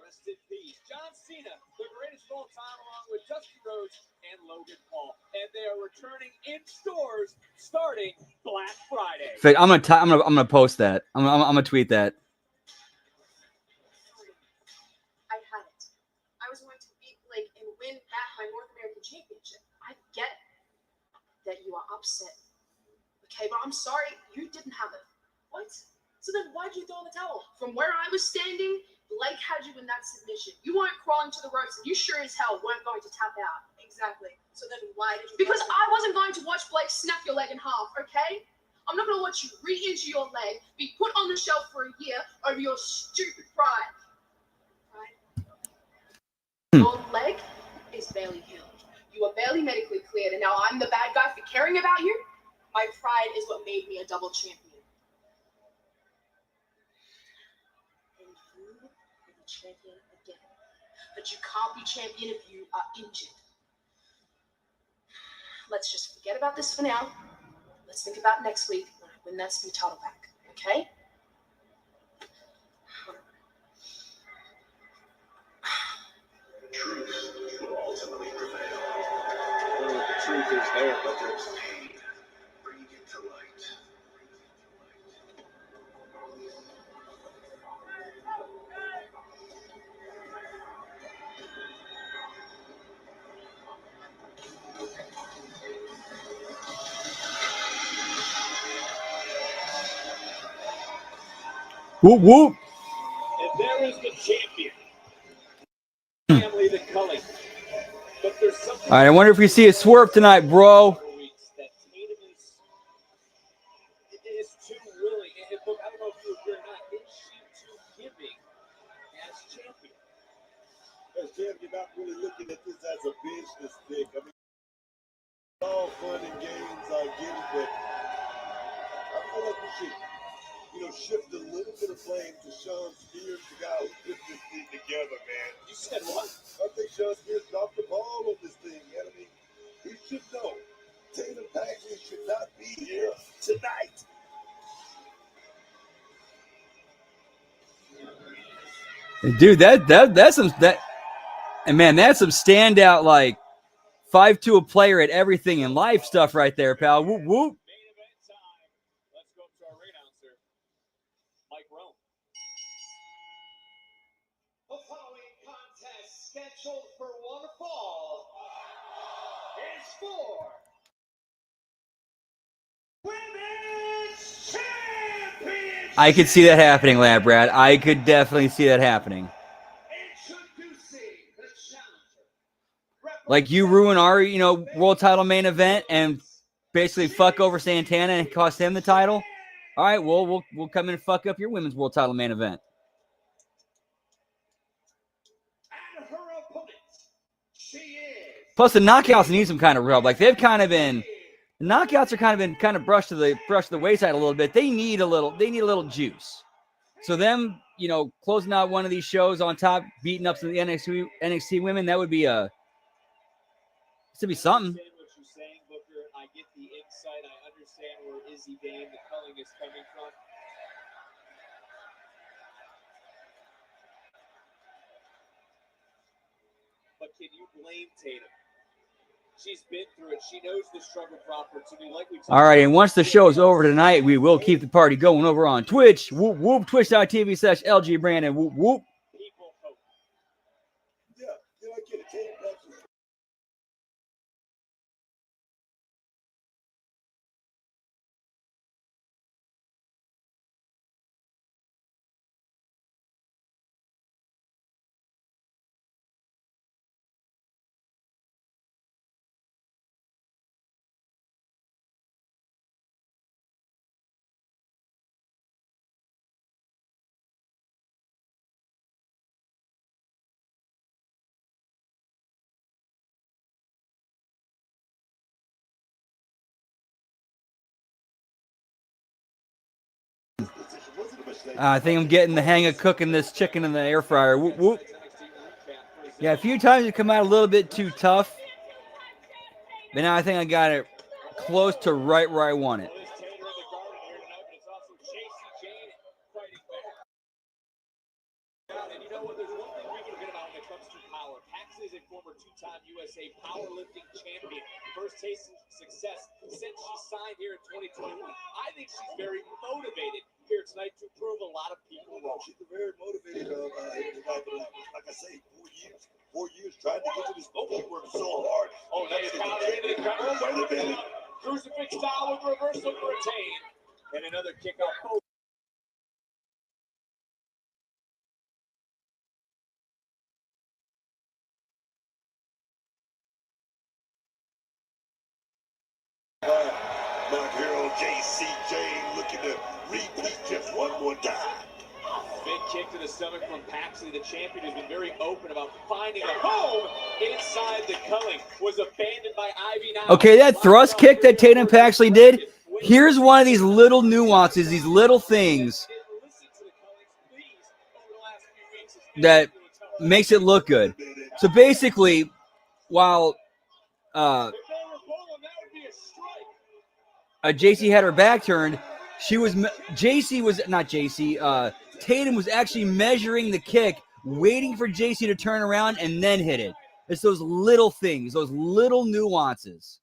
Rest in peace. John Cena, the greatest of all time, along with Dusty Rhodes and Logan Paul, and they are returning in stores starting Black Friday. I'm gonna post that. I'm gonna tweet that. I had it. I was going to beat Blake and win back my North American Championship. I get that you are upset. Okay, but I'm sorry, you didn't have it. What? So then why'd you throw in the towel? From where I was standing, Blake had you in that submission. You weren't crawling to the ropes, and you sure as hell weren't going to tap out. Exactly. So then why did you? Because I wasn't going to watch Blake snap your leg in half, okay? I'm not going to watch you re-injure your leg, be put on the shelf for a year over your stupid pride. Your leg is barely healed. You are barely medically cleared, and now I'm the bad guy for caring about you? My pride is what made me a double champion. And you will be champion again. But you can't be champion if you are injured. Let's just forget about this for now. Let's think about next week when I win that speed title back, okay? Truth will ultimately prevail. Well, the truth is there, but There's pain. Bring it to light. Whoop whoop. and there is the champion. Family the Culling. But there's something. All right, I wonder if we see a swerve tonight, bro. That Tatum is too willing. And look, I don't know if you agree or not. Is she too giving as champion? As champ, you're not really looking at this as a business thing. I mean, it's all fun and games, I get it, but I feel like we should, shift a little bit of blame to Sean Spears, the guy who put this thing together, man. You said what? I think Sean Spears dropped the ball on this thing, man. I mean, he should know. Tatum Paxton should not be here tonight. Dude, that's some and man, that's some standout like 5'2" player at everything in life stuff right there, pal. Whoop whoop. Main event time. Let's go up to our ring announcer, Mike Rome. The following contest scheduled for one fall is for Women's Championship. I could see that happening, lad, Brad. I could definitely see that happening. Introducing the challenger. Like you ruin our, world title main event and basically fuck over Santana and cost him the title. All right, well, we'll come in and fuck up your women's world title main event. And her opponent, she is. Plus, the knockouts need some kind of rub. Like they've kind of been, the knockouts are kind of brushed to the wayside a little bit. They need a little juice. So them, closing out one of these shows on top, beating up some of the NXT women, that would be something. I understand what you're saying, Booker. I get the insight. I understand where Izzy Dane, the Culling, is coming from. But can you blame Tatum? She's been through it. She knows the struggle for opportunity. Like we talked All right, about. and once the show is over tonight, we will keep the party going over on Twitch. Whoop, whoop, twitch.tv/LG Brandon. Whoop, whoop. I think I'm getting the hang of cooking this chicken in the air fryer. Whoop, whoop. Yeah, a few times it come out a little bit too tough. But now I think I got it close to right where I want it. And you know what? There's one thing we forget about when it comes to power. Paxley is a former two-time USA powerlifting champion. First taste of success since she signed here in 2021. I think she's very motivated here tonight to prove a lot of people wrong. She's very motivated. Like I say, 4 years trying to get to this point. She worked so hard. Oh, nice counter into the crowd. Wait a minute. Crucifix style with reversal for a retain. And another kick out. My girl JCJ looking to repeat just one more time. Big kick to the stomach from Paxley. The champion has been very open about finding a home inside the culling. Was abandoned by Ivy now. Okay, that thrust kick that Tatum Paxley did, here's one of these little nuances, these little things that makes it look good. So basically, while JC had her back turned, Tatum was actually measuring the kick, waiting for JC to turn around and then hit it. It's those little things, those little nuances.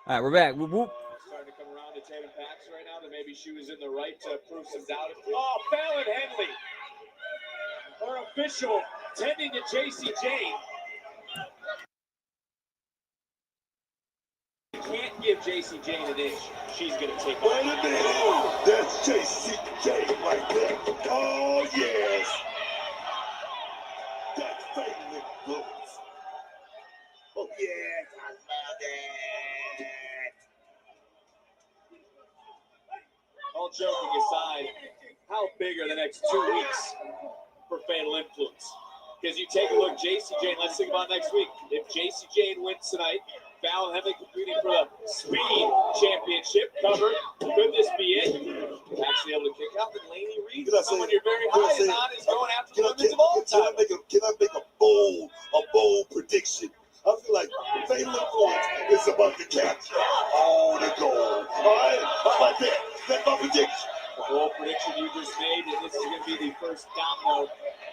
All right, we're back. Whoop, whoop. Starting to come around to Tatum Pax right now that maybe she was in the right to prove some doubt. Oh, Fallon Henley, our official, tending to JC Jane. You can't give JC Jane an inch. She's going to take Wait a minute. That's JCJ right there. Oh, yes. That's fatal influence. Oh, yes. I love it. All joking aside, how big are the next 2 weeks for Fatal Influence? Because you take a look, JC Jane, let's think about next week. If JC Jane wins tonight, Fallon Henley competing for the Speed Championship cover. Could this be it? Actually able to kick out the Laney Reed. Someone you're very high on is going after the women's of all time. Can I make a bold prediction? I feel like Fatal Influence is about to capture all the gold. All right? How about that? That's my prediction. The bold prediction you just made, and this is going to be the first domino,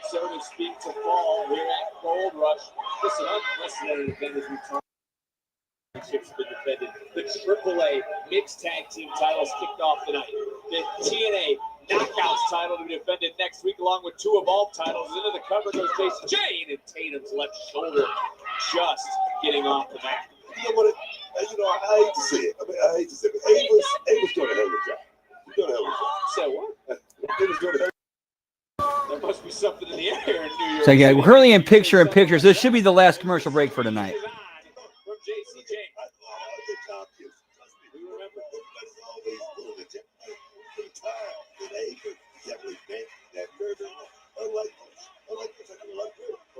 so to speak, to fall here at Gold Rush. Listen, unprecedented event as we talk. Championships have been defended. The AAA mixed tag team titles kicked off tonight. The TNA Knockouts title to be defended next week, along with 2 Evolve titles. Into the cover goes Jason Jane, and Tatum's left shoulder just getting off the mat. You know what? I hate to say it. I hate to say it. Ava's doing a hell of a job. He's doing a hell of a job. So what? Ava's doing a hell of a job. There must be something in the air in New York. So yeah, we're currently in picture-in-pictures. This should be the last commercial break for tonight. From JC Jane. The champions. Trust me. We remember everybody's always doing the champion. The time that Ava definitely bent that curve. Unlike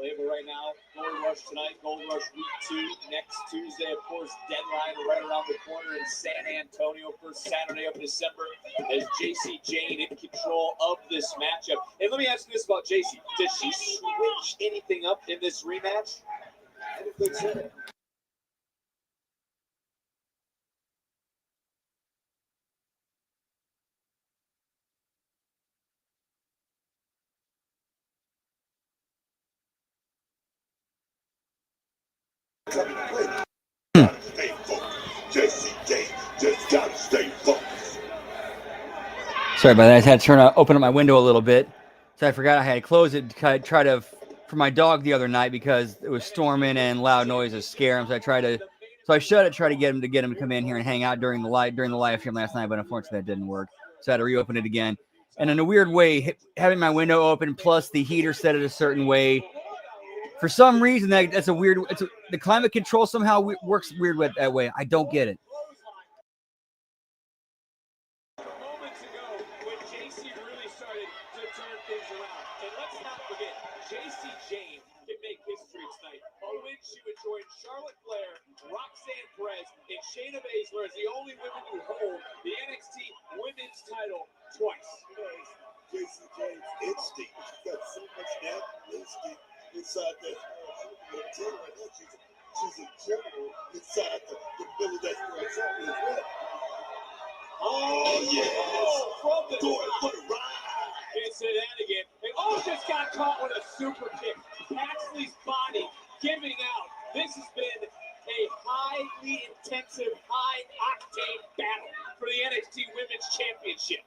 Labor right now, Gold Rush tonight, Gold Rush week 2 next Tuesday, of course, deadline right around the corner in San Antonio, first Saturday of December, as JC Jane in control of this matchup. And let me ask you this about JC. Does she switch anything up in this rematch? I don't think so. Stay focused. JCJ just gotta stay focused. Sorry about that. I had to open up my window a little bit. So I forgot I had to close it to try to for my dog the other night because it was storming and loud noises scare him. So I shut it, try to get him to come in here and hang out during the live stream last night, but unfortunately that didn't work. So I had to reopen it again. And in a weird way, having my window open plus the heater set it a certain way. For some reason, that's a weird. the climate control somehow works weird with that way. I don't get it. Moments ago, when JC really started to turn things around. And let's not forget, JC Jane can make history tonight. A win she would join Charlotte Flair, Roxanne Perez, and Shayna Baszler as the only women to hold the NXT Women's title twice. JC James instinct. She's got so much natural instinct inside that. She's a general inside the middle of that as well. Oh, yes. From the Going top. for the ride. Can't say that again. And just got caught with a super kick. Paxley's body giving out. This has been a highly intensive, high-octane battle for the NXT Women's Championship.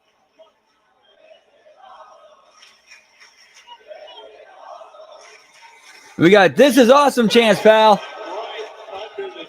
We got this is awesome chance, pal. Right under the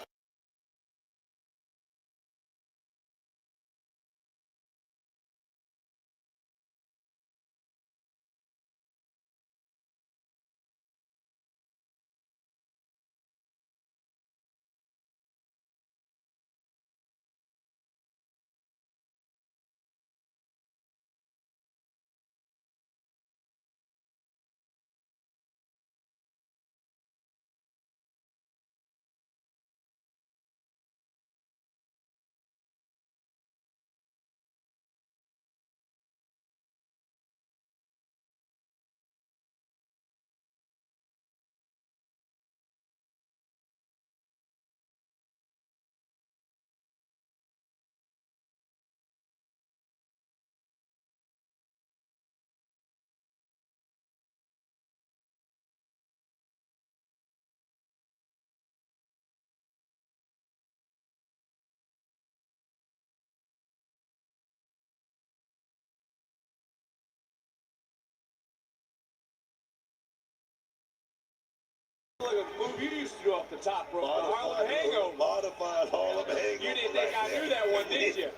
like a move you used to do off the top rope. The Harlem Hangover. Modified Harlem Hangover. You didn't think I knew that one, did you?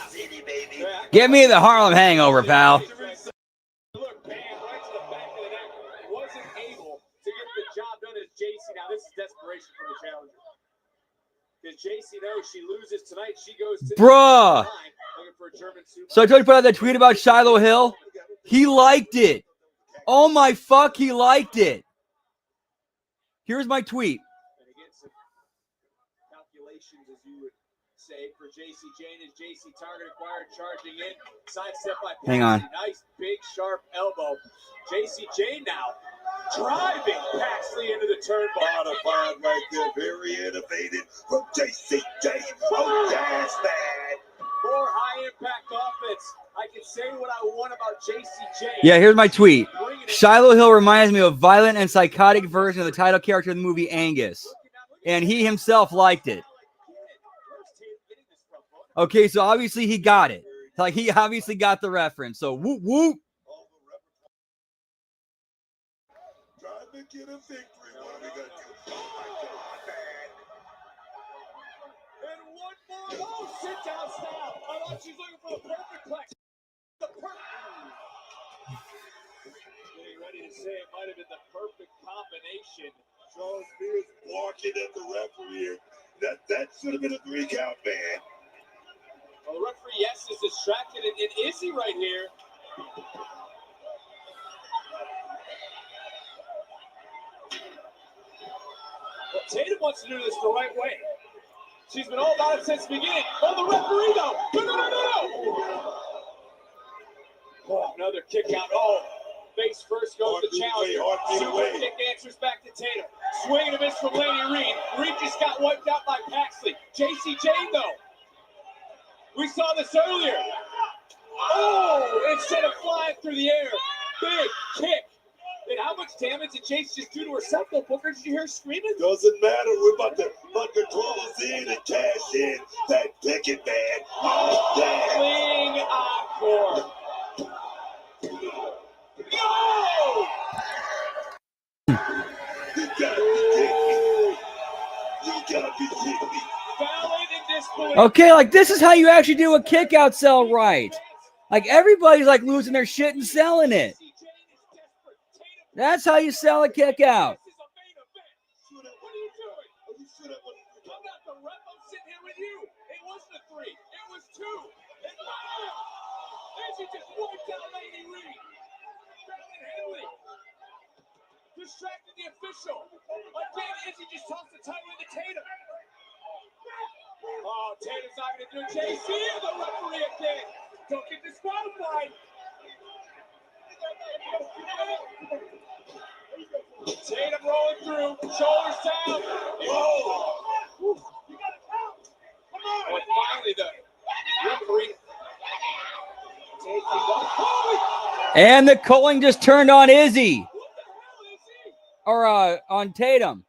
City, baby. Give me the Harlem Hangover, pal. Look, bam, right to the back of the neck. Wasn't able to get the job done as JC. Now, this is desperation from the challenger. Because JC knows she loses tonight. She goes to Bruh. the line looking for a German super. So I told you to put out that tweet about Shiloh Hill. He liked it. Oh my fuck, he liked it. Here's my tweet. And again, some calculations, as you would say, for JC Jane as JC target acquired, charging in, sidestep by Hang on. Nice big sharp elbow. JC Jane now driving Paxley into the turnbuckle. Modified right there. Very innovative from JC James. Oh, yes, man. More high impact offense. I can say what I want about JC Jane. Yeah, here's my tweet. Shiloh Hill reminds me of a violent and psychotic version of the title character in the movie Angus. And he himself liked it. Okay, so obviously he got it. Like, he obviously got the reference. So, whoop, whoop. Trying to get a victory. What are we going to do? Oh, my God, man. And one more. Oh, sit down style. I thought she was looking for the perfect plex. The perfect. Getting ready to say it might have been the perfect combination. Charles Spears barking at the referee. That should have been a 3 count, man. Well, the referee, yes, is distracted. And Izzy right here. Well, Tatum wants to do this the right way. She's been all about it since the beginning. Oh, the referee, though. No. Oh, another kick out. Oh, face first goes the challenger. Super kick answers back to Tatum. Swing and a miss from Lady Reed. Reed just got wiped out by Paxley. JC Jane, though. We saw this earlier. Oh, instead of flying through the air. Big kick. And how much damage did Chase just do to herself, though, Booker? Did you hear her screaming? Doesn't matter. We're about to close in and cash in that ticket, man. Oh, damn. Fling encore. Yo! You gotta be kidding me. You gotta be kidding me. Valid and disbelief. Okay, like, this is how you actually do a kick out sell right. Like, everybody's, like, losing their shit and selling it. That's how you sell a kick out. This is a main event. What are you doing? distracted the official. Again, Izzy just tossed the title into Tatum. Oh, Tatum's not going to do it. JC, the referee again. Don't get disqualified. Tatum rolling through, shoulders down. Oh, you got to count. Come on. And finally, the referee. And the calling just turned on Izzy. Or on Tatum.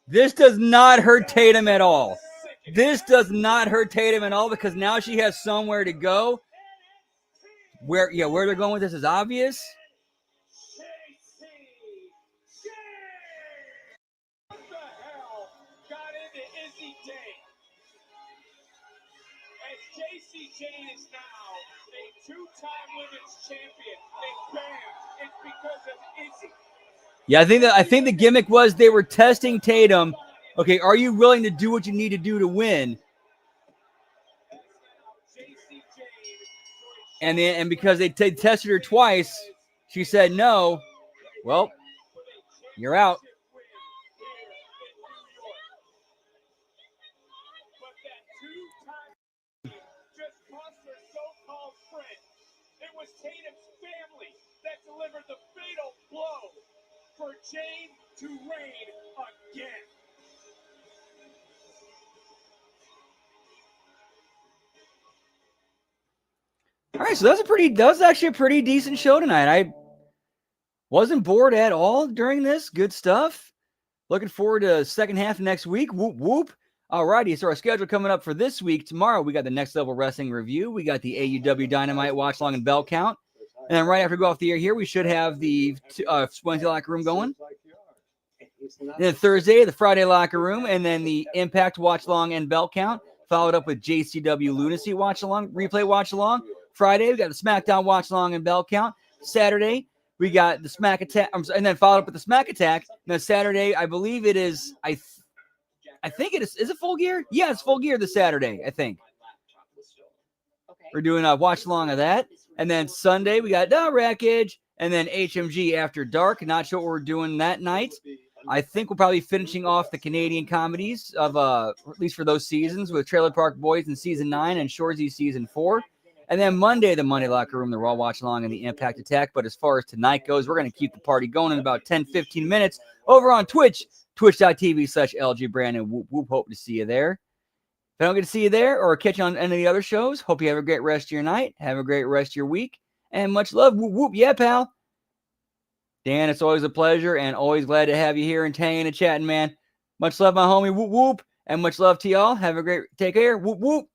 This does not hurt Tatum at all. This does not hurt Tatum at all because now she has somewhere to go. Where they're going with this is obvious. What the hell got into Izzy Jane? As JC Jane is now a two-time women's champion, and bam, it's because of Izzy. Yeah, I think the gimmick was they were testing Tatum. Okay, are you willing to do what you need to do to win? And because they tested her twice, she said no. Well, you're out. But that two-time just cost her so-called friend. It was Tatum's family that delivered the fatal blow for Jane to reign again. All right, so that was actually a pretty decent show tonight. I wasn't bored at all during this. Good stuff. Looking forward to the second half of next week. Whoop, whoop. All righty, so our schedule coming up for this week. Tomorrow, we got the Next Level Wrestling review. We got the AEW Dynamite Watch Long and Bell Count. And then right after we go off the air here, we should have the Wednesday Locker Room going. And then Thursday, the Friday Locker Room. And then the Impact Watch Long and Bell Count. Followed up with JCW Lunacy Watch Along, Replay Watch Along. Friday, we got the SmackDown Watch Along and Bell Count. Saturday, we got the Smack Attack, and then followed up with the Smack Attack. Now Saturday, I believe it is. I think it is. Is it Full Gear? Yeah, it's Full Gear this Saturday. I think we're doing a watch along of that, and then Sunday we got the Wreckage, and then HMG After Dark. Not sure what we're doing that night. I think we'll probably be finishing off the Canadian comedies of at least for those seasons with Trailer Park Boys in season 9 and Shoresy season 4. And then Monday, the Monday Locker Room, the Raw Watch Along, and the Impact Attack. But as far as tonight goes, we're going to keep the party going in about 10, 15 minutes over on Twitch, twitch.tv/LG Brandon. Whoop, whoop. Hope to see you there. If I don't get to see you there or catch you on any of the other shows, hope you have a great rest of your night. Have a great rest of your week. And much love. Whoop, whoop. Yeah, pal. Dan, it's always a pleasure and always glad to have you here and hanging and chatting, man. Much love, my homie. Whoop, whoop. And much love to y'all. Have a great, take care. Whoop, whoop.